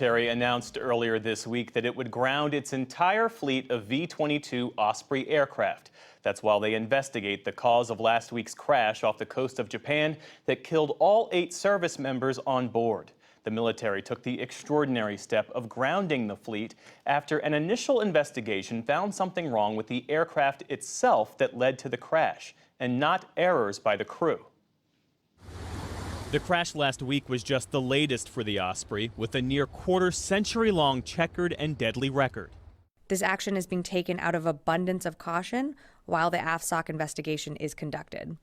military announced earlier this week that it would ground its entire fleet of V-22 Osprey aircraft. That's while they investigate the cause of last week's crash off the coast of Japan that killed all 8 service members on board. The military took the extraordinary step of grounding the fleet after an initial investigation found something wrong with the aircraft itself that led to the crash, and not errors by the crew. The crash last week was just the latest for the Osprey, with a near quarter-century-long checkered and deadly record. This action is being taken out of abundance of caution while the AFSOC investigation is conducted.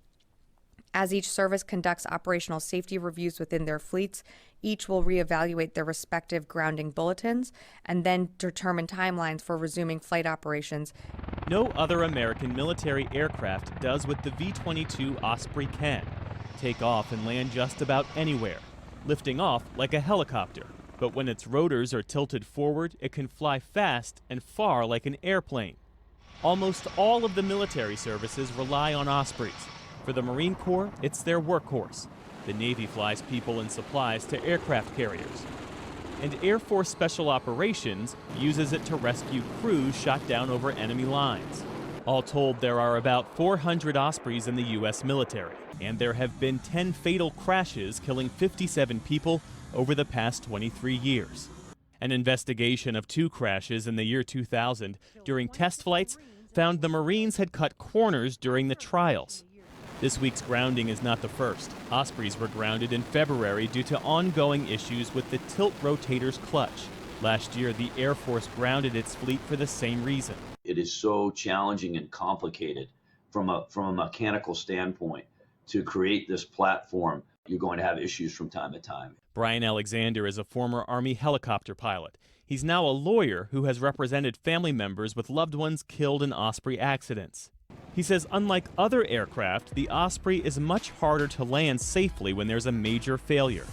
As each service conducts operational safety reviews within their fleets, each will reevaluate their respective grounding bulletins and then determine timelines for resuming flight operations. No other American military aircraft does what the V-22 Osprey can: take off and land just about anywhere, lifting off like a helicopter. But when its rotors are tilted forward, it can fly fast and far like an airplane. Almost all of the military services rely on Ospreys. For the Marine Corps, it's their workhorse. The Navy flies people and supplies to aircraft carriers. And Air Force Special Operations uses it to rescue crews shot down over enemy lines. All told, there are about 400 Ospreys in the U.S. military, and there have been 10 fatal crashes killing 57 people over the past 23 years. An investigation of 2 crashes in the year 2000 during test flights found the Marines had cut corners during the trials. This week's grounding is not the first. Ospreys were grounded in February due to ongoing issues with the tilt rotator's clutch. Last year, the Air Force grounded its fleet for the same reason. It is so challenging and complicated from a mechanical standpoint to create this platform. You're going to have issues from time to time. Brian Alexander is a former Army helicopter pilot. He's now a lawyer who has represented family members with loved ones killed in Osprey accidents. He says unlike other aircraft, the Osprey is much harder to land safely when there's a major failure.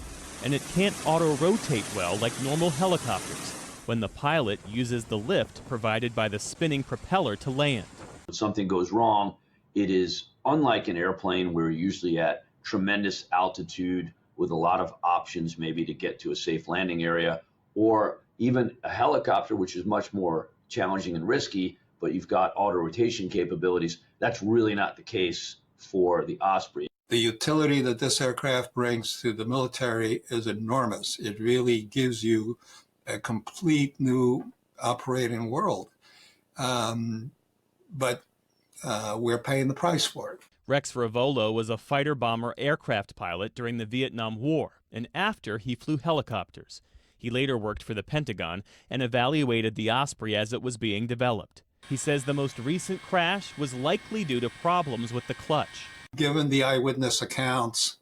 And it can't auto-rotate well like normal helicopters when the pilot uses the lift provided by the spinning propeller to land. When something goes wrong, it is unlike an airplane where you're usually at tremendous altitude with a lot of options maybe to get to a safe landing area, or even a helicopter, which is much more challenging and risky, but you've got auto rotation capabilities. That's really not the case for the Osprey. The utility that this aircraft brings to the military is enormous. It really gives you a complete new operating world. But we're paying the price for it. Rex Ravolo was a fighter-bomber aircraft pilot during the Vietnam War, and after he flew helicopters. He later worked for the Pentagon and evaluated the Osprey as it was being developed. He says the most recent crash was likely due to problems with the clutch. Given the eyewitness accounts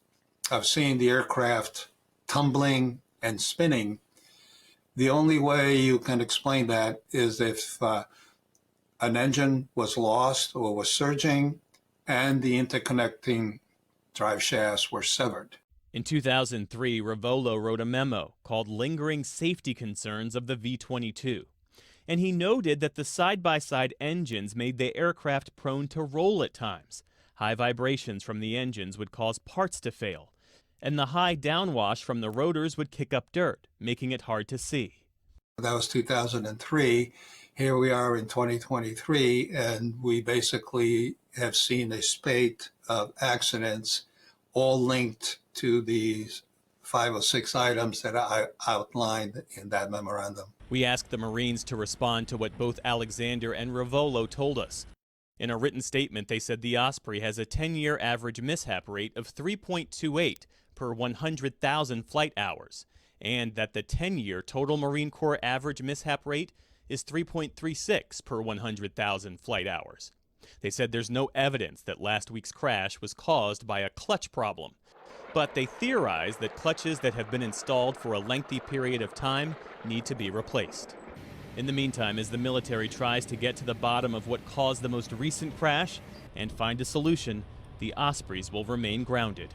of seeing the aircraft tumbling and spinning, the only way you can explain that is if an engine was lost or was surging and the interconnecting drive shafts were severed. In 2003, Ravolo wrote a memo called Lingering Safety Concerns of the V-22. And he noted that the side-by-side engines made the aircraft prone to roll at times. High vibrations from the engines would cause parts to fail, and the high downwash from the rotors would kick up dirt, making it hard to see. That was 2003. Here we are in 2023, and we basically have seen a spate of accidents all linked to these 5 or 6 items that I outlined in that memorandum. We asked the Marines to respond to what both Alexander and Ravolo told us. In a written statement, they said the Osprey has a 10-year average mishap rate of 3.28 per 100,000 flight hours, and that the 10-year total Marine Corps average mishap rate is 3.36 per 100,000 flight hours. They said there's no evidence that last week's crash was caused by a clutch problem, but they theorize that clutches that have been installed for a lengthy period of time need to be replaced. In the meantime, as the military tries to get to the bottom of what caused the most recent crash and find a solution, the Ospreys will remain grounded.